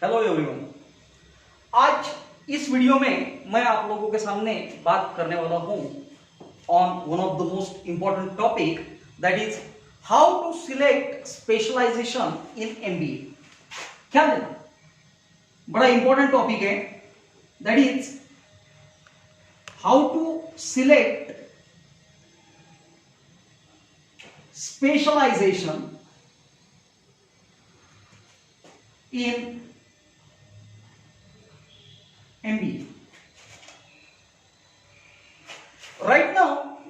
Hello everyone. आज इस video में मैं आप लोगों के सामने बात करने वाला हूं on one of the most important topic, that is how to select specialization in MBA. क्या देना, बड़ा इंपॉर्टेंट टॉपिक है, that is how to select specialization in MBA. Right now,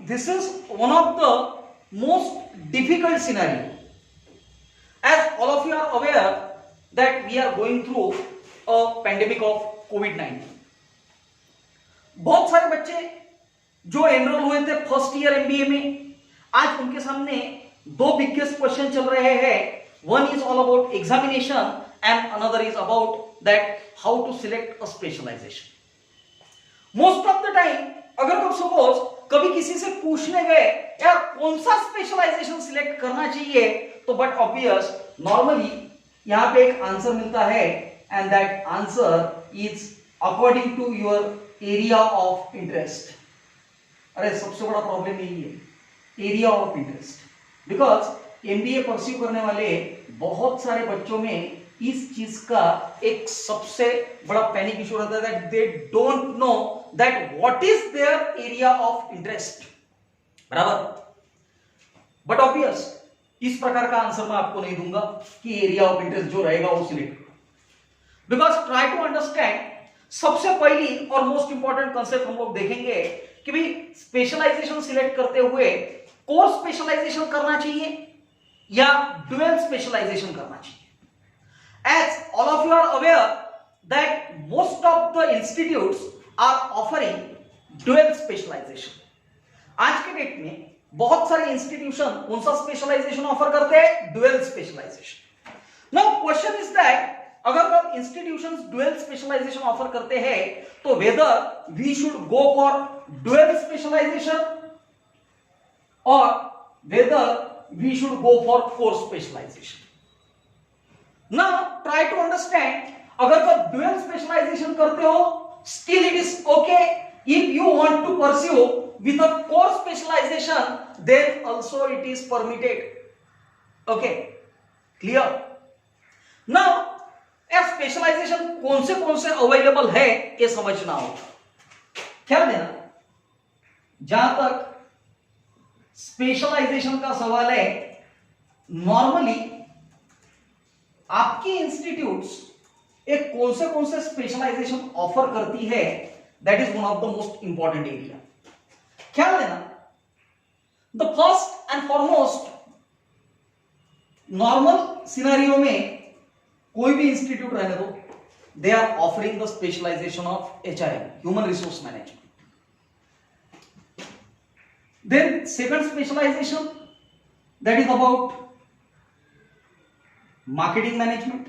this is one of the most difficult scenario, as all of you are aware that we are going through a pandemic of COVID-19. बहुत सारे बच्चे जो enrol हुए थे first year MBA में, आज उनके सामने दो बिगेस्ट क्वेश्चन चल रहे हैं. One is all about examination and another is about that how to select a specialization. Most of the time, अगर कब सपोज कभी किसी से पूछने गए यार कौन सा स्पेशलाइजेशन सिलेक्ट करना चाहिए, तो बट ऑब्वियस नॉर्मली यहां पे एक आंसर मिलता है and that answer is according to your area of interest. अरे सबसे बड़ा प्रॉब्लम यही है, area of interest. Because MBA pursue करने वाले बहुत सारे बच्चों में इस चीज का एक सबसे बड़ा पैनिक इशू रहता है that they don't know that what is their area of interest. बराबर. बट ऑब्वियस इस प्रकार का आंसर मैं आपको नहीं दूंगा कि एरिया ऑफ इंटरेस्ट जो रहेगा वो सिलेक्ट करो. बिकॉज ट्राई टू अंडरस्टैंड, सबसे पहली और मोस्ट इंपॉर्टेंट कंसेप्ट हम लोग देखेंगे कि भाई स्पेशलाइजेशन सिलेक्ट करते हुए कोर स्पेशलाइजेशन करना चाहिए या ड्यूअल स्पेशलाइजेशन करना चाहिए. As all of you are aware that most of the institutes are offering dual specialization. आज के डेट में बहुत सारे इंस्टीट्यूशन कौन सा स्पेशलाइजेशन ऑफर करते हैं? Dual specialization. Now question is that अगर इंस्टीट्यूशंस ड्यूअल स्पेशलाइजेशन ऑफर करते हैं तो whether we should go for dual specialization और whether we should go for core specialization. Now try to understand, अगर आप dual specialization करते हो still it is okay. If you want to pursue with a core specialization then also it is permitted. Okay, clear? Now यार specialisation कौन से available है ये समझना होगा. ख्याल देना, जहां तक स्पेशलाइजेशन का सवाल है, नॉर्मली आपकी इंस्टीट्यूट्स एक कौन से स्पेशलाइजेशन ऑफर करती है, that is one of the most important area. ख्याल देना, the first and foremost normal scenario में कोई भी इंस्टीट्यूट रहने दो, they are offering the specialization of HRM, human resource management. Then second specialization, that is about marketing management.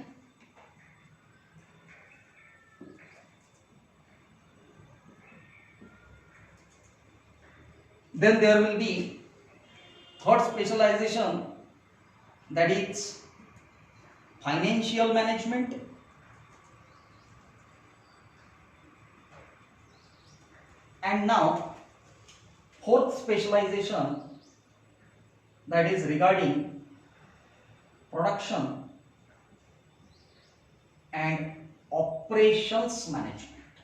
Then there will be third specialization, that is financial management. And now fourth specialization, that is regarding production and operations management.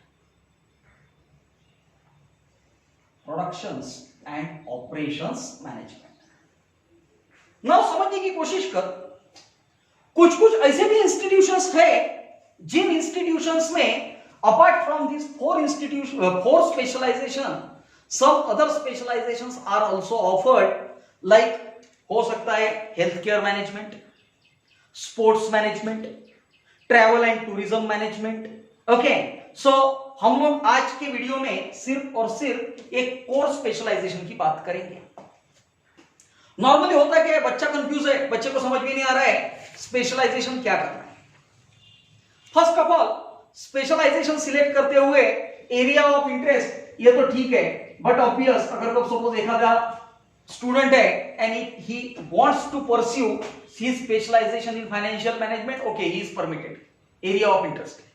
Productions and operations management. Now समझने की कोशिश कर, कुछ ऐसे भी institutions है जिन institutions में apart from this four specialization some other specializations are also offered, like हो सकता है health care management, sports management, travel and tourism management. Okay, so हम लोग आज के वीडियो में सिर्फ और सिर्फ एक कोर स्पेशलाइजेशन की बात करेंगे. नॉर्मली होता है कि बच्चा कंफ्यूज है, बच्चे को समझ में नहीं आ रहा है स्पेशलाइजेशन क्या करना है. First of all specialization select करते हुए एरिया ऑफ इंटरेस्ट ये तो ठीक है, बट ऑब्वियस अगर सपोज एखादा स्टूडेंट है and he wants to pursue his specialization in financial management, okay, he is permitted. Area of interest है।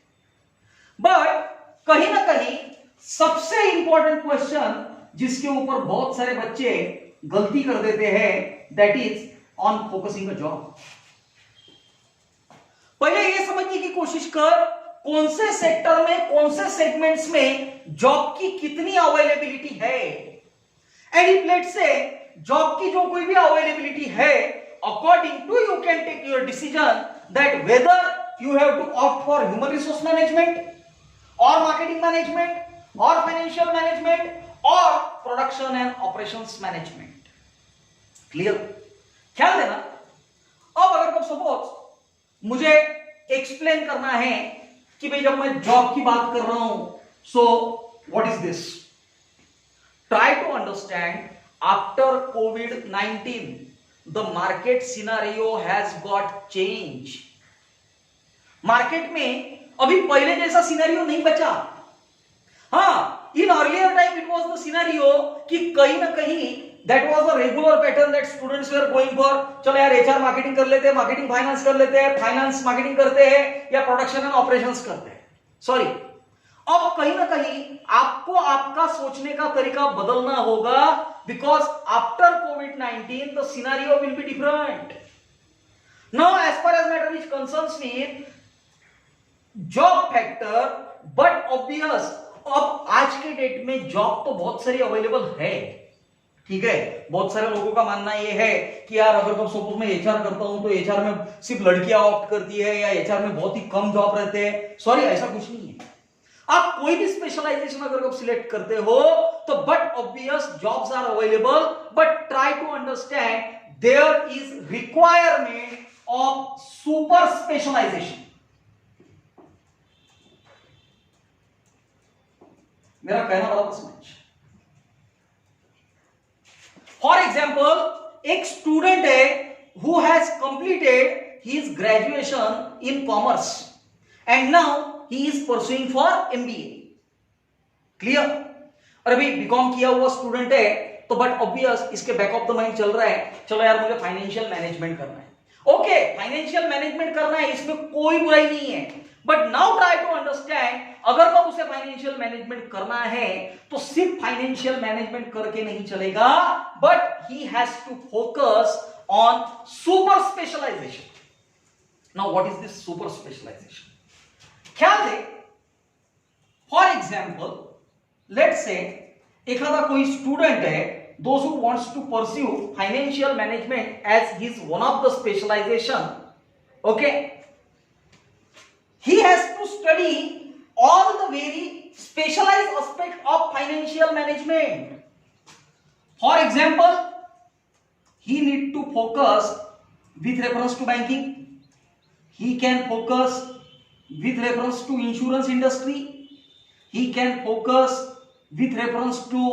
बट कहीं ना कहीं सबसे इंपॉर्टेंट क्वेश्चन जिसके ऊपर बहुत सारे बच्चे गलती कर देते हैं, that is on focusing a job. पहले ये समझने की कोशिश कर कौन से सेक्टर में, कौन से सेगमेंट्स में जॉब की कितनी अवेलेबिलिटी है, and if let's say job की जो कोई भी अवेलेबिलिटी है, according to you can take your decision that whether you have to opt for human resource management और मार्केटिंग मैनेजमेंट और फाइनेंशियल मैनेजमेंट और production and operations management. Clear? ख्याल देना। अब अगर सपोज मुझे एक्सप्लेन करना है कि भाई जब मैं जॉब की बात कर रहा हूं, so what is this? Try to understand after कोविड-19 the market scenario has got change. Market में अभी पहले जैसा सिनेरियो नहीं बचा। हाँ, in earlier time it was the scenario कि कहीं ना कहीं that was the regular pattern that students were going for, चलो यार एचआर मार्केटिंग कर लेते हैं, मार्केटिंग फाइनेंस कर लेते हैं, फाइनेंस मार्केटिंग करते हैं, या प्रोडक्शन एंड ऑपरेशंस करते हैं। सॉरी, अब कहीं ना कहीं आपको आपका सोचने का तरीका बदलना होगा, बिकॉज आफ्टर कोविड-19 the scenario will be different. Now as far as matter is concerns with job factor, but obvious अब आज के डेट में जॉब तो बहुत सारी अवेलेबल है, ठीक है। बहुत सारे लोगों का मानना यह है कि यार अगर सपोज मैं एचआर करता हूं तो एचआर में सिर्फ लड़कियां ऑप्ट करती है, या एचआर में बहुत ही कम जॉब रहते हैं। सॉरी, ऐसा कुछ नहीं है। आप कोई भी स्पेशलाइजेशन अगर आप सिलेक्ट करते हो तो but obvious jobs are available, but try to understand there is requirement of super specialization. मेरा कहना बड़ा समझ। फॉर एग्जाम्पल, एक स्टूडेंट है who has completed his graduation in commerce and now he is pursuing for MBA. Clear? और अभी BCom किया हुआ स्टूडेंट है, तो बट ऑब्वियस इसके बैक ऑफ द माइंड चल रहा है, चलो यार मुझे फाइनेंशियल मैनेजमेंट करना है। ओके, फाइनेंशियल मैनेजमेंट करना है, इसमें कोई बुराई नहीं है, but now try to understand अगर तो उसे फाइनेंशियल मैनेजमेंट करना है तो सिर्फ फाइनेंशियल मैनेजमेंट करके नहीं चलेगा, but he has to focus on super specialization. Now what is this super specialization? ख्याल दे, फॉर एग्जाम्पल लेट्स से एखादा कोई स्टूडेंट है, those who wants to pursue financial management as his one of the specialization, okay, he has to study all the very specialized aspect of financial management. For example, he need to focus with reference to banking, he can focus with reference to insurance industry, he can focus with reference to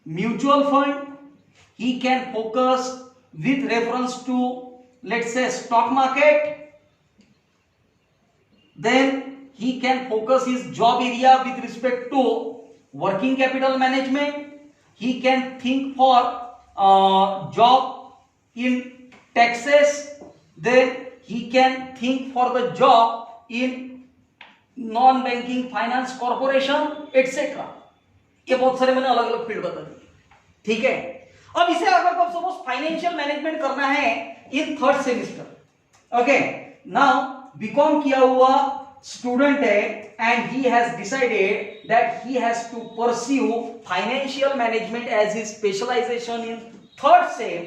mutual fund, he can focus with reference to, let's say, stock market, then he can focus his job area with respect to working capital management, he can think for job in taxes, then he can think for the job in non banking finance corporation etcetera. ये बहुत सारे मैंने अलग अलग field बता दिए, ठीक है। अब इसे अगर आप सपोज फाइनेंशियल मैनेजमेंट करना है in third semester, okay, now BCom किया हुआ स्टूडेंट है and he has decided that he has to pursue financial management as his specialization in third sem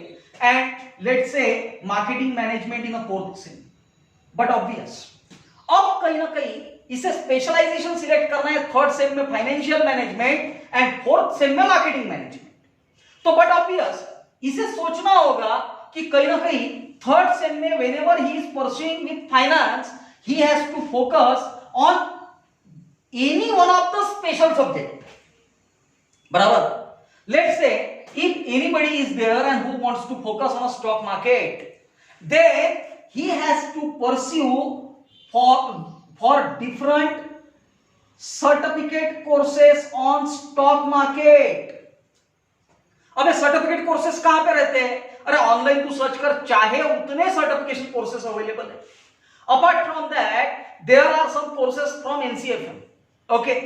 and let's say marketing management in fourth sem. But obvious अब कहीं ना कहीं इसे specialization select करना है थर्ड सेम में financial management and fourth sem में marketing management, तो बट ऑब्वियस इसे सोचना होगा कि कहीं ना कहीं थर्ड सेम में whenever he is pursuing with finance he has to focus on any one of the special subject, बराबर। Let's say if anybody is there and who wants to focus on a stock market, then he has to pursue for different certificate courses on stock market। अबे certificate courses कहां पे रहते हैं? अरे online तू search कर, चाहे उतने सर्टिफिकेशन कोर्सेस अवेलेबल है। Apart from that, there are some courses from NCFM. Okay,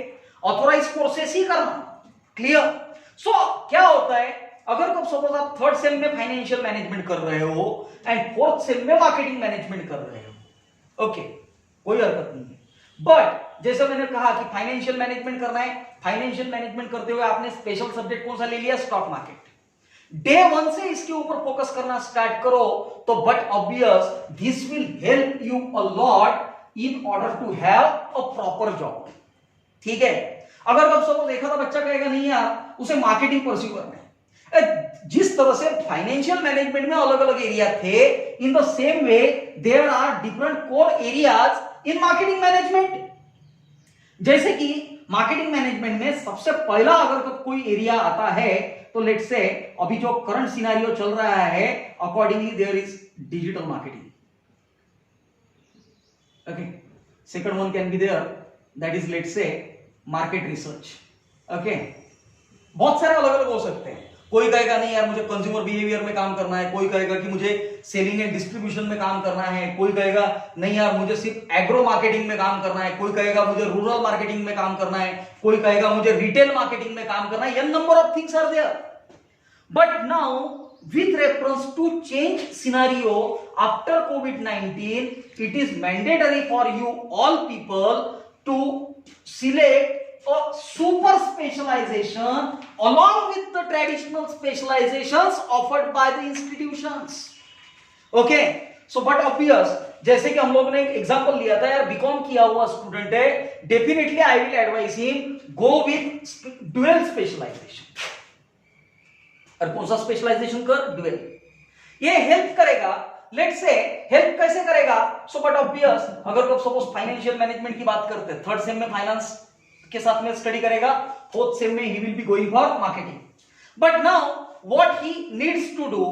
authorise courses ही करना. क्लियर? सो क्या होता है, अगर कब सपोज आप थर्ड सेम में फाइनेंशियल मैनेजमेंट कर रहे हो एंड फोर्थ सेम में मार्केटिंग मैनेजमेंट कर रहे हो, ओके, कोई हरकत नहीं है. बट जैसे मैंने कहा कि फाइनेंशियल मैनेजमेंट करना है, फाइनेंशियल मैनेजमेंट करते हुए आपने स्पेशल सब्जेक्ट कौन सा ले लिया? Stock market. डे वन से इसके ऊपर फोकस करना स्टार्ट करो तो but obvious this will help you a lot in order to have a proper job. ठीक है? अगर कब सपोज एक आधा बच्चा कहेगा नहीं यार उसे मार्केटिंग परस्यू करना है, जिस तरह से फाइनेंशियल मैनेजमेंट में अलग अलग एरिया थे, in the same way there are different core areas in marketing management. जैसे कि मार्केटिंग मैनेजमेंट में सबसे पहला अगर कोई एरिया आता है तो लेट्स से अभी जो करंट सिनेरियो चल रहा है accordingly there is digital marketing. Okay, second one can be there, that is let's say market research. Okay, बहुत सारे अलग अलग हो सकते हैं. कोई कहेगा नहीं यार मुझे कंज्यूमर बिहेवियर में काम करना है, कोई कहेगा कि मुझे सेलिंग एंड डिस्ट्रीब्यूशन में काम करना है, कोई कहेगा नहीं यार मुझे सिर्फ एग्रो मार्केटिंग में काम करना है, कोई कहेगा मुझे रूरल मार्केटिंग में काम करना है, कोई कहेगा मुझे रिटेल मार्केटिंग में काम करना है. An number of things are there. But now with reference to change scenario after COVID-19, it is mandatory for you all people to select a super specialization along with the traditional specializations offered by the institutions. Okay, so but obvious, जैसे कि हम लोग ने एक example लिया था यार, BCom किया हुआ स्टूडेंट है, definitely I will advise him go with dual specialization. और कौन सा स्पेशलाइजेशन कर? ड्यूअल. ये हेल्प करेगा. लेट्स से हेल्प कैसे करेगा? सो बट ऑब्वियस, अगर कब सपोज फाइनेंशियल मैनेजमेंट की बात करते हैं, थर्ड सेम में फाइनेंस के साथ में स्टडी करेगा, फोर्थ सेम में he will be going for marketing. But now what he needs to do,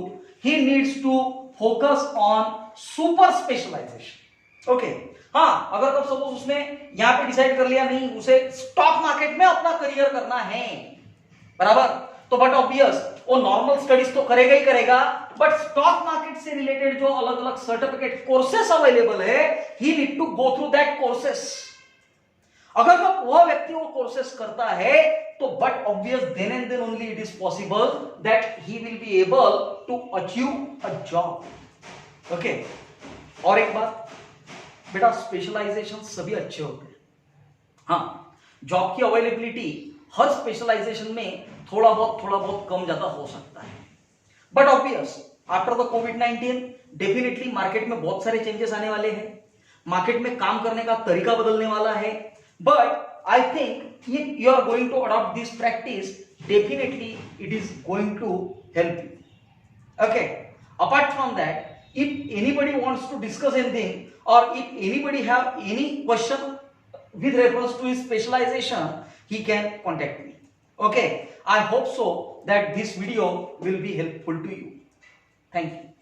he needs to focus on super specialization. Okay, हाँ, अगर कब सपोज उसने यहां पे डिसाइड कर लिया नहीं उसे स्टॉक मार्केट में अपना करियर करना है, बराबर, तो बट ऑब्वियस वो नॉर्मल स्टडीज तो करेगा ही करेगा, बट स्टॉक मार्केट से रिलेटेड जो अलग अलग सर्टिफिकेट कोर्सेस अवेलेबल है, he need to go through that courses. अगर वह व्यक्ति वो कोर्सेस करता है तो but obvious then and then only it is possible that he will be able to achieve a job. Okay, और एक बात बेटा, स्पेशलाइजेशन सभी अच्छे होते हैं. हाँ, जॉब की अवेलेबिलिटी हर स्पेशलाइजेशन में थोड़ा बहुत कम ज्यादा हो सकता है. But obvious after the covid definitely market में बहुत सारे चेंजेस आने वाले हैं, मार्केट में काम करने का तरीका बदलने वाला है. But I think if you are going to adopt this practice, definitely it is going to help you. Okay, apart from that, if anybody wants to discuss anything or if anybody have any question with reference to his specialization, he can contact me. Okay, I hope so that this video will be helpful to you. Thank you.